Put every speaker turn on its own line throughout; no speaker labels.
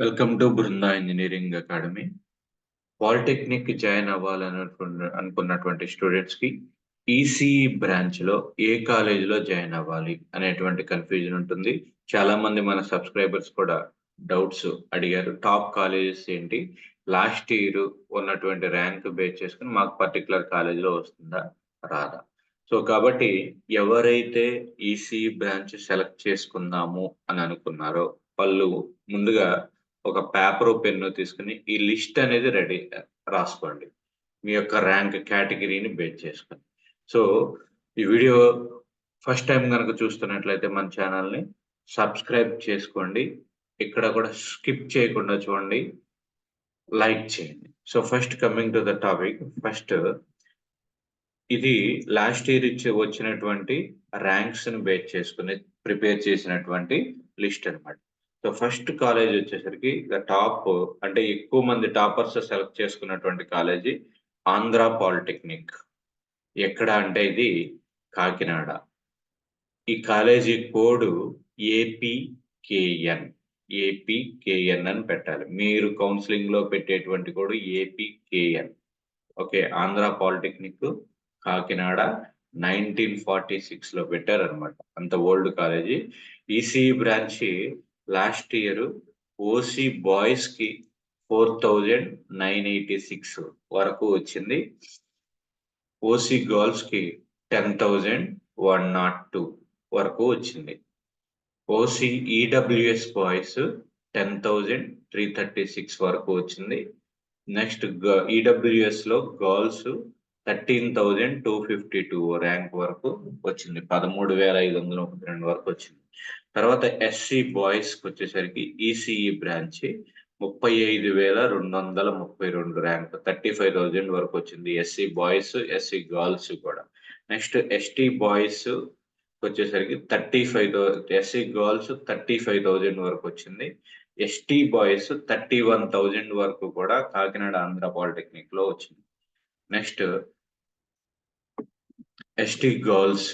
Welcome to Brinda engineering academy. Polytechnic join అనుకున్నటువంటి students కి ECE branch లో ఏ కాలేజ్ లో జాయిన్ అవ్వాలి అనేటువంటి కన్ఫ్యూజన్ ఉంటుంది. చాలా మంది మన సబ్స్క్రైబర్స్ కూడా డౌట్స్ అడిగారు. టాప్ కాలేజెస్ ఏంటి, లాస్ట్ ఇయర్ ఉన్నటువంటి ర్యాంక్ బేస్ చేసుకుని మాకు పర్టికులర్ కాలేజ్ లో వస్తుందా రాదా. సో కాబట్టి ఎవరైతే ఈసీఈ బ్రాంచ్ సెలెక్ట్ చేసుకుందాము అని అనుకున్నారో వాళ్ళు ముందుగా ఒక పేపర్ పెన్ను తీసుకుని ఈ లిస్ట్ అనేది రెడీ రాసుకోండి, మీ యొక్క ర్యాంక్ కేటగిరీని బేస్ చేసుకుని. సో ఈ వీడియో ఫస్ట్ టైం కనుక చూస్తున్నట్లయితే మన ఛానల్ని సబ్స్క్రైబ్ చేసుకోండి, ఇక్కడ కూడా స్కిప్ చేయకుండా చూడండి, లైక్ చేయండి. So first coming to the topic, first ఇది లాస్ట్ ఇయర్ వచ్చినటువంటి ర్యాంక్స్ ని బేస్ చేసుకుని ప్రిపేర్ చేసినటువంటి లిస్ట్ అన్నమాట. సో ఫస్ట్ కాలేజ్ వచ్చేసరికి టాప్, అంటే ఎక్కువ మంది టాపర్స్ సెలెక్ట్ చేసుకున్నటువంటి కాలేజీ ఆంధ్ర పాలిటెక్నిక్. ఎక్కడ అంటే ఇది కాకినాడ. ఈ కాలేజీ కోడ్ ఏపీకేఎన్. ఏపీకేఎన్ అని పెట్టాలి, మీరు కౌన్సిలింగ్ లో పెట్టేటువంటి code APKN. Okay, Andhra polytechnic Kakinada 1946 లో పెట్టారనమాట, అంత old college. ECE branch last year OC boys కి 4986 వరకు వచ్చింది, ఓసీ గర్ల్స్ కి 10,102 వరకు వచ్చింది. ఓసీ ఈడబ్ల్యూఎస్ బాయ్స్ 10,336 వరకు వచ్చింది. నెక్స్ట్ ఈడబ్ల్యూఎస్ లో గర్ల్స్ 13,252 ర్యాంక్ వరకు వచ్చింది, 13,532 వరకు వచ్చింది. తర్వాత ఎస్సీ బాయ్స్ కి వచ్చేసరికి ఈసీఈ బ్రాంచ్ 35,232 ర్యాంక్, 35,000 వరకు వచ్చింది, ఎస్సీ బాయ్స్ ఎస్సీ గర్ల్స్ కూడా. నెక్స్ట్ ఎస్టీ బాయ్స్ వచ్చేసరికి 35,000, ఎస్సీ గర్ల్స్ 35,000 వరకు వచ్చింది, ఎస్టీ బాయ్స్ 31,000 వరకు కూడా కాకినాడ ఆంధ్ర పాలిటెక్నిక్ లో వచ్చింది. నెక్స్ట్ ఎస్టీ గర్ల్స్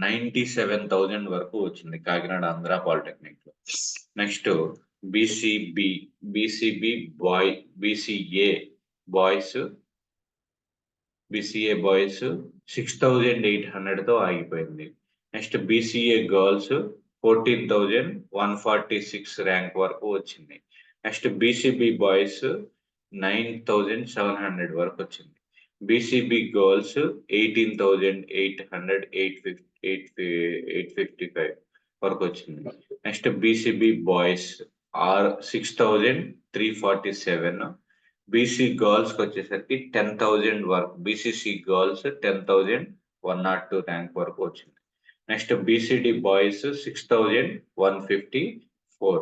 97,000 వరకు వచ్చింది కాకినాడ ఆంధ్ర పాలిటెక్నిక్ లో. నెక్స్ట్ బీసీబీ బీసీఏ బాయ్స్ 6,800 తో ఆగిపోయింది. నెక్స్ట్ బీసీఏ గర్ల్స్ 14,146 ర్యాంక్ వరకు వచ్చింది. నెక్స్ట్ బీసీబీ బాయ్స్ 9,700 వరకు వచ్చింది. బీసీబీ గర్ల్స్ 18,800, 855 వరకు వచ్చింది. Next BCB boys 6,347. BC girls కి వచ్చేసరికి 10,000 వరకు, బీసీసీ గర్ల్స్ 10,102 ర్యాంక్ వరకు వచ్చింది. Next BCD boys 6,154.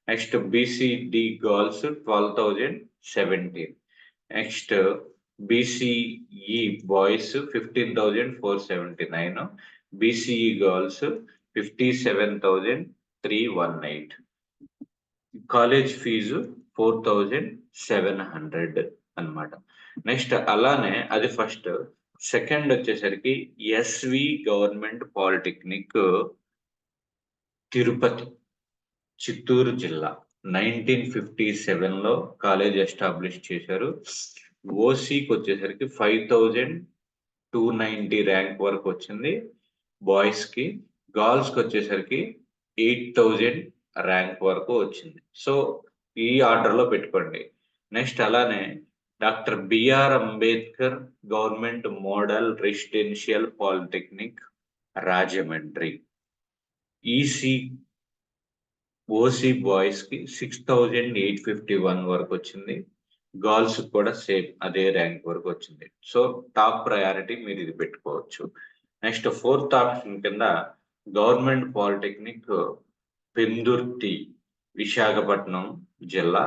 Next BCD girls 12,017. Next BCE boys 15,479. BCE girls 57,318. College fee 4,700 అన్నమాట. నెక్స్ట్ అలానే అది ఫస్ట్. సెకండ్ వచ్చేసరికి SV government polytechnic Tirupati, Chittoor జిల్లా. 1957 లో కాలేజ్ ఎస్టాబ్లిష్ చేశారు. ఓసీకి వచ్చేసరికి 5,290 ర్యాంక్ వరకు వచ్చింది బాయ్స్ కి. గర్ల్స్ కి వచ్చేసరికి 8,000 ర్యాంక్ వరకు వచ్చింది. సో ఈ ఆర్డర్ లో పెట్టుకోండి. నెక్స్ట్ అలానే doctor BR Ambedkar government model residential polytechnic Rajahmundry. EC OC boys కి 6,851 వరకు వచ్చింది, గర్ల్స్ కూడా సేమ్ అదే ర్యాంక్ వరకు వచ్చింది. సో టాప్ ప్రయారిటీ మీరు ఇది పెట్టుకోవచ్చు. నెక్స్ట్ ఫోర్త్ ఆప్షన్ కింద గవర్నమెంట్ పాలిటెక్నిక్ పెందుర్తి, విశాఖపట్నం జిల్లా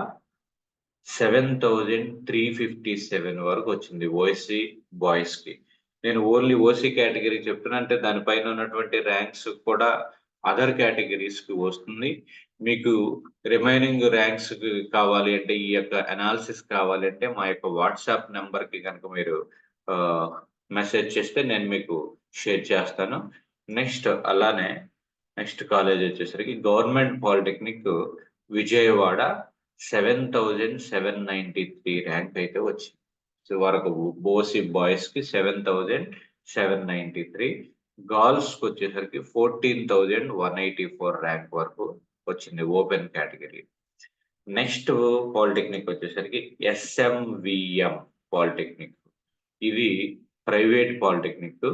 7,357 వరకు వచ్చింది ఓసీ బాయ్స్ కి. నేను ఓన్లీ ఓసీ కేటగిరీ చెప్తున్నా, అంటే దానిపైన ఉన్నటువంటి ర్యాంక్స్ కూడా అదర్ కేటగిరీస్ కి వస్తుంది. మీకు రిమైనింగ్ ర్యాంక్స్ కావాలి అంటే, ఈ యొక్క అనాలిసిస్ కావాలి అంటే మా యొక్క వాట్సాప్ నెంబర్ కి కనుక మీరు మెసేజ్ చేస్తే నేను మీకు షేర్ చేస్తాను. నెక్స్ట్ అలానే నెక్స్ట్ కాలేజ్ వచ్చేసరికి గవర్నమెంట్ పాలిటెక్నిక్ విజయవాడ 7,793 ర్యాంక్ అయితే వచ్చింది. సో వరకు ఓసీ బాయ్స్ కి 7,793, గర్ల్స్ కి వచ్చేసరికి 14,184 ర్యాంక్ వరకు వచ్చింది ఓపెన్ కేటగిరీ. నెక్స్ట్ పాలిటెక్నిక్ వచ్చేసరికి ఎస్ఎంవిఎం పాలిటెక్నిక్. ఇది ప్రైవేట్ పాలిటెక్నిక్.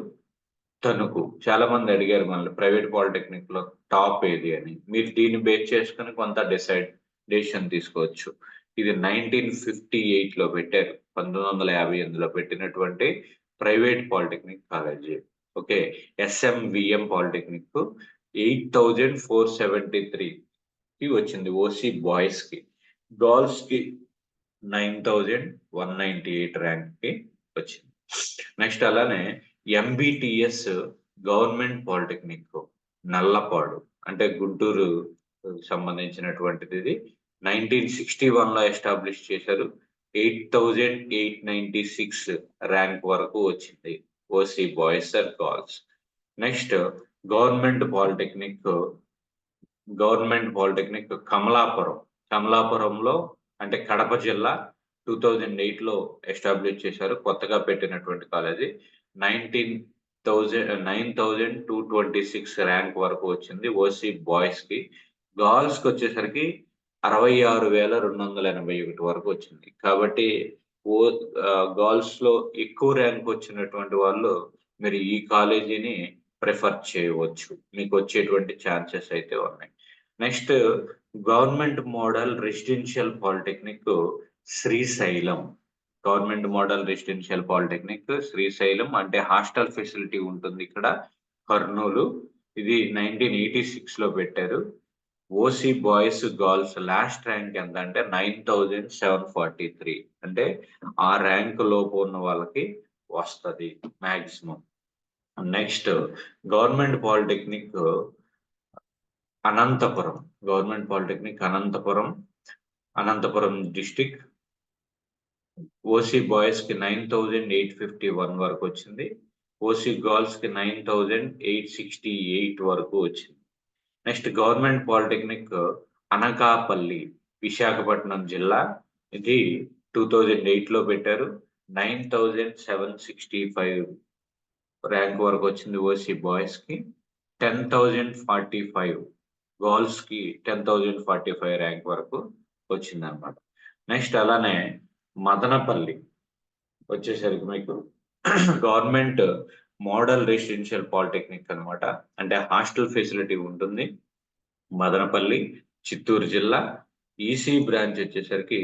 తణుకు. చాలా మంది అడిగారు మనల్ని ప్రైవేట్ పాలిటెక్నిక్ లో టాప్ ఏది అని. మీరు దీన్ని బేస్ చేసుకుని కొంత డెసిషన్ తీసుకోవచ్చు. ఇది 1958 లో పెట్టారు, 1958లో పెట్టినటువంటి private polytechnic college. Okay, SMVM polytechnic 8,473 కి వచ్చింది ఓసీ బాయ్స్ కి. గర్ల్స్ కి 9,198 ర్యాంక్ కి వచ్చింది. నెక్స్ట్ అలానే ఎంబిటిఎస్ గవర్నమెంట్ పాలిటెక్నిక్ నల్లపాడు, అంటే గుంటూరు సంబంధించినటువంటిది. ఇది 1961 లో ఎస్టాబ్లిష్ చేశారు. 8,896 ర్యాంక్ వరకు వచ్చింది OC boys and girls. Next government polytechnic కమలాపురంలో, అంటే కడప జిల్లా, 2008 లో ఎస్టాబ్లిష్ చేశారు. కొత్తగా పెట్టినటువంటి కాలేజీ. 9,226 ర్యాంక్ వరకు వచ్చింది ఓసీ బాయ్స్ కి. గర్ల్స్ కి వచ్చేసరికి 66,281 వరకు వచ్చింది. కాబట్టి గర్ల్స్ లో ఎక్కువ ర్యాంక్ వచ్చినటువంటి వాళ్ళు మీరు ఈ కాలేజీని ప్రిఫర్ చేయవచ్చు, మీకు వచ్చేటువంటి ఛాన్సెస్ అయితే ఉన్నాయి. Next government model residential polytechnic Srisailam. Government model residential polytechnic Srisailam, అంటే హాస్టల్ ఫెసిలిటీ ఉంటుంది ఇక్కడ, కర్నూలు. ఇది 1986 లో పెట్టారు. OC boys girls last rank ఎంత అంటే 9,743, అంటే ఆ ర్యాంక్ లోపు ఉన్న వాళ్ళకి వస్తుంది maximum. Next government polytechnic Anantapur. Anantapur district. OC boys కి 9,851 వరకు వచ్చింది. ఓసీ గర్ల్స్ కి 9,868 వరకు వచ్చింది. Next government polytechnic Anakapalli, Visakhapatnam జిల్లా. ఇది 2008 లో పెట్టారు. 9,765 ర్యాంక్ వరకు వచ్చింది ఓసీ బాయ్స్ కి. 10,045 గర్ల్స్ కి 10,045 ర్యాంక్ వరకు వచ్చింది అనమాట. నెక్స్ట్ అలానే మదనపల్లి వచ్చేసరికి మీకు గవర్నమెంట్ మోడల్ రెసిడెన్షియల్ పాలిటెక్నిక్ అనమాట, అంటే హాస్టల్ ఫెసిలిటీ ఉంటుంది. మదనపల్లి, చిత్తూరు జిల్లా. ఈసీ బ్రాంచ్ వచ్చేసరికి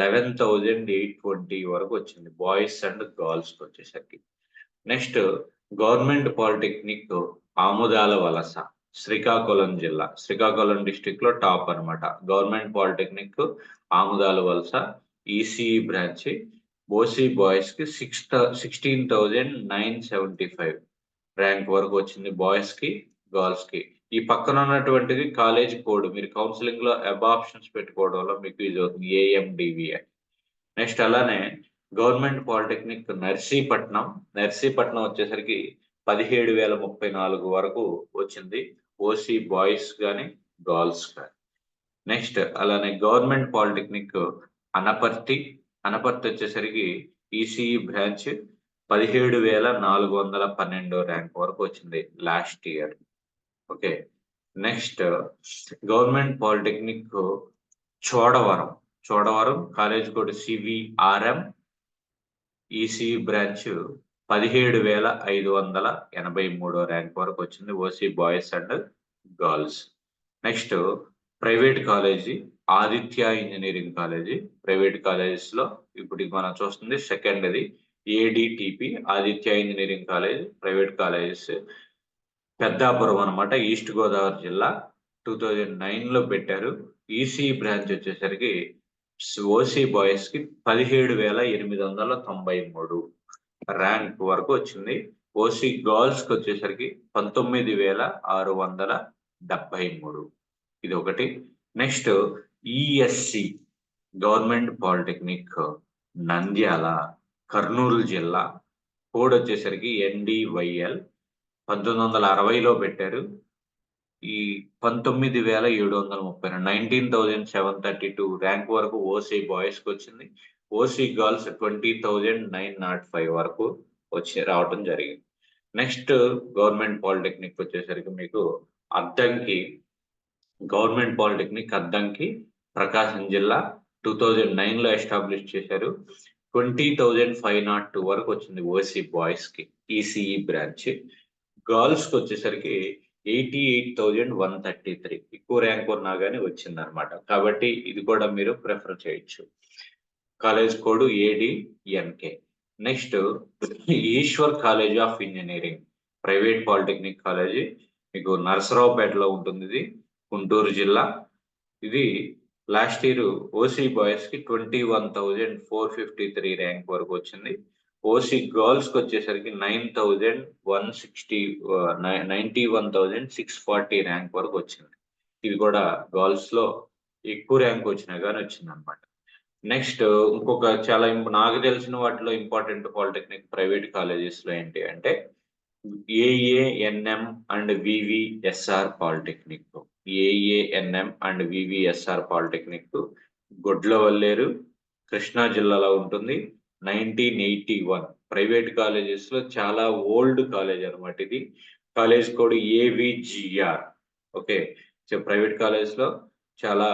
11,820 వరకు వచ్చింది బాయ్స్ అండ్ గర్ల్స్ వచ్చేసరికి. నెక్స్ట్ గవర్నమెంట్ పాలిటెక్నిక్ ఆముదాల వలస, శ్రీకాకుళం జిల్లా, శ్రీకాకుళం డిస్టిక్ లో టాప్ అనమాట. గవర్నమెంట్ పాలిటెక్నిక్ ఆముదాల వలస, ఈసీఈ బ్రాంచ్. ఓసీ బాయ్స్ కి 16,975 ర్యాంక్ వరకు వచ్చింది బాయ్స్ కి, గర్ల్స్ కి. ఈ పక్కన ఉన్నటువంటిది కాలేజ్ కోడ్, మీరు కౌన్సిలింగ్ లో అబ్ ఆప్షన్స్ పెట్టుకోవడంలో మీకు ఇది అవుతుంది, ఏఎండివిఐ. నెక్స్ట్ అలానే గవర్నమెంట్ పాలిటెక్నిక్ నర్సీపట్నం వచ్చేసరికి 17,034 వరకు వచ్చింది ఓసీ బాయ్స్ కానీ గర్ల్స్ కానీ. నెక్స్ట్ అలానే గవర్నమెంట్ పాలిటెక్నిక్ అనపర్తి వచ్చేసరికి ఈసీఈ బ్రాంచ్ 17,412 ర్యాంక్ వరకు వచ్చింది last year. Okay, next government polytechnic Chodavaram college code CVRM, ECE branch 17,583 rank వరకు వచ్చింది OC boys and girls. Next private college Aditya engineering college. Private colleges లో ఇప్పుడు మనం చూస్తుంది సెకండ్, అది ADTP Aditya engineering college. Private colleges Peddapuram అనమాట, ఈస్ట్ గోదావరి జిల్లా. 2009 లో పెట్టారు. ఈసీ బ్రాంచ్ వచ్చేసరికి ఓసీ బాయ్స్ కి 17,893 ర్యాంక్ వరకు వచ్చింది. ఓసీ గర్ల్స్ కి వచ్చేసరికి 19,673. ఇది ఒకటి. Next ESC government polytechnic Nandyal, Kurnool జిల్లా. కోడ్ వచ్చేసరికి NDYL. 1960లో పెట్టారు. ఈ 19,730 19,732 ర్యాంక్ వరకు ఓసీ బాయ్స్ కి వచ్చింది. ఓసీ గర్ల్స్ 20,905 వరకు రావటం జరిగింది. నెక్స్ట్ గవర్నమెంట్ పాలిటెక్నిక్ వచ్చేసరికి మీకు అద్దంకి గవర్నమెంట్ పాలిటెక్నిక్ అద్దంకి ప్రకాశం జిల్లా 2009 లో ఎస్టాబ్లిష్ చేశారు. 20,502 వరకు వచ్చింది ఓసీ బాయ్స్ కి ఈసీఈ బ్రాంచ్. గర్ల్స్ కి వచ్చేసరికి 88,133 ఎక్కువ ర్యాంక్ ఉన్నా కానీ వచ్చింది అనమాట. కాబట్టి ఇది కూడా మీరు ప్రిఫర్ చేయొచ్చు. College code ADNK. Next Eshwar college of engineering private polytechnic college మీకు నరసరావుపేటలో ఉంటుంది. ఇది గుంటూరు జిల్లా. ఇది లాస్ట్ ఇయర్ ఓసీ బాయ్స్ కి 21,453 ర్యాంక్ వరకు వచ్చింది. ఓసీ గర్ల్స్ కి వచ్చేసరికి 91,640 ర్యాంక్ వరకు వచ్చింది. ఇది కూడా గర్ల్స్ లో ఎక్కువ ర్యాంక్ వచ్చినా కానీ వచ్చింది అనమాట. నెక్స్ట్ ఇంకొక చాలా నాకు తెలిసిన వాటిలో ఇంపార్టెంట్ పాలిటెక్నిక్ ప్రైవేట్ కాలేజెస్ లో ఏంటి అంటే AANM and VVSR polytechnic. AANM and VVSR polytechnic Gudlavalleru Krishna జిల్లాలో ఉంటుంది. 1981 ప్రైవేట్ కాలేజెస్ లో చాలా ఓల్డ్ కాలేజ్ అనమాట. ఇది college code AVGR. Okay, so private college లో చాలా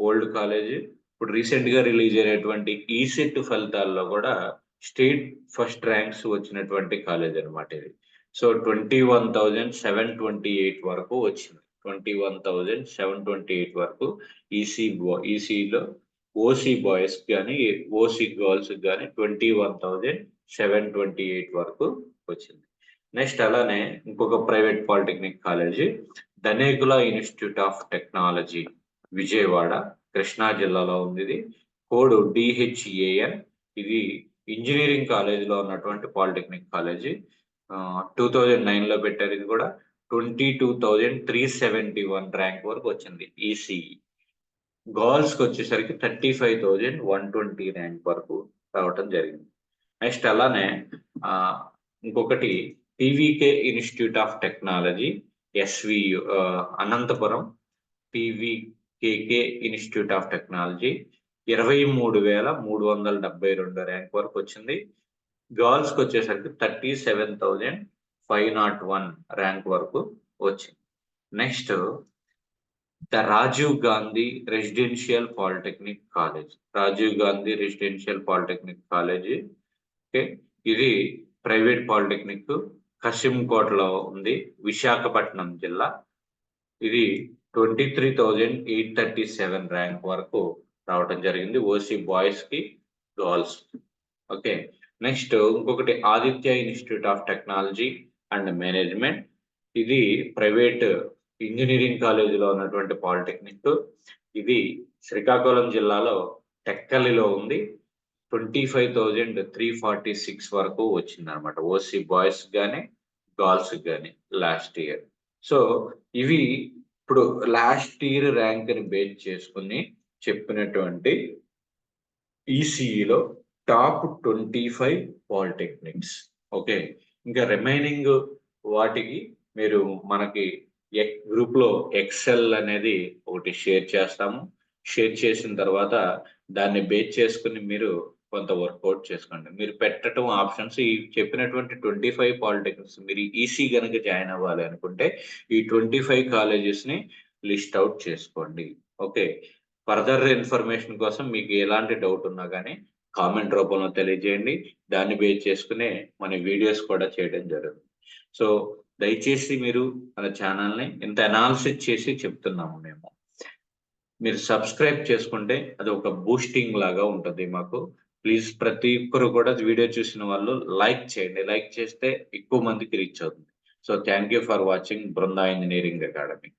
ఓల్డ్ కాలేజ్. ఇప్పుడు రీసెంట్ గా రిలీజ్ అయినటువంటి ఈసెట్ ఫలితాల్లో కూడా స్టేట్ ఫస్ట్ ర్యాంక్స్ వచ్చినటువంటి కాలేజ్ అనమాట ఇది. సో 21,728 వరకు వచ్చింది. 21,728 వరకు ఈసీలో ఓసీ బాయ్స్ కానీ ఓసీ గర్ల్స్ కానీ 21,728 వరకు వచ్చింది. నెక్స్ట్ అలానే ఇంకొక private polytechnic college Dhanekula institute of technology Vijayawada Krishna జిల్లాలో ఉంది. ఇది కోడ్ DHAN. ఇది ఇంజనీరింగ్ కాలేజీలో ఉన్నటువంటి పాలిటెక్నిక్ కాలేజీ. 2009 లో పెట్టారు. ఇది కూడా 22,371 ర్యాంక్ వరకు వచ్చింది ఈసీఈ. గర్ల్స్ కి వచ్చేసరికి 35,120 ర్యాంక్ వరకు రావటం జరిగింది. నెక్స్ట్ అలానే ఇంకొకటి PVK institute of technology SVU Anantapur. PVKK institute of technology 23,372 rank వరకు వచ్చింది. గర్ల్స్ కి వచ్చేసరికి 37,501 ర్యాంక్ వరకు వచ్చింది. Next the Rajiv Gandhi residential polytechnic college. Rajiv Gandhi residential polytechnic college. Okay, ఇది ప్రైవేట్ పాలిటెక్నిక్ కశింకోటలో ఉంది, విశాఖపట్నం జిల్లా. ఇది 23,837 ర్యాంక్ వరకు రావటం జరిగింది ఓసీ బాయ్స్ కి గర్ల్స్. ఓకే, నెక్స్ట్ ఇంకొకటి Aditya institute of technology and management. ఇది ప్రైవేట్ ఇంజనీరింగ్ కాలేజీలో ఉన్నటువంటి పాలిటెక్నిక్. ఇది శ్రీకాకుళం జిల్లాలో టెక్కలిలో ఉంది. 25,346 వరకు వచ్చింది అనమాట ఓసీ బాయ్స్ కానీ గర్ల్స్ కానీ లాస్ట్ ఇయర్. సో ఇవి ఇప్పుడు లాస్ట్ ఇయర్ ర్యాంక్ ని బేస్ చేసుకుని చెప్పినటువంటి ఈసీఈలో టాప్ 25 పాలిటెక్నిక్స్. ఓకే, ఇంకా రిమైనింగ్ వాటికి మీరు మనకి గ్రూప్ లో ఎక్సెల్ అనేది ఒకటి షేర్ చేస్తాము. షేర్ చేసిన తర్వాత దాన్ని బేస్ చేసుకుని మీరు కొంత వర్కౌట్ చేసుకోండి. మీరు పెట్టడం ఆప్షన్స్ ఈ చెప్పినటువంటి 25 పాలిటెక్నిక్స్ మీరు ఈసీ కనుక జాయిన్ అవ్వాలి అనుకుంటే ఈ 25 కాలేజెస్ ని లిస్ట్ అవుట్ చేసుకోండి. ఓకే, ఫర్దర్ ఇన్ఫర్మేషన్ కోసం మీకు ఎలాంటి డౌట్ ఉన్నా కానీ కామెంట్ రూపంలో తెలియజేయండి. దాన్ని బేస్ చేసుకునే మన వీడియోస్ కూడా చేయడం జరుగుతుంది. సో దయచేసి మీరు మన ఛానల్ని ఇంత అనాలిసిస్ చేసి చెప్తున్నాము మేము. మీరు సబ్స్క్రైబ్ చేసుకుంటే అది ఒక బూస్టింగ్ లాగా ఉంటుంది మాకు. ప్లీజ్ ప్రతి ఒక్కరు కూడా వీడియో చూసిన వాళ్ళు లైక్ చేయండి. లైక్ చేస్తే ఎక్కువ మందికి రీచ్ అవుతుంది. So thank you for watching Brinda engineering academy.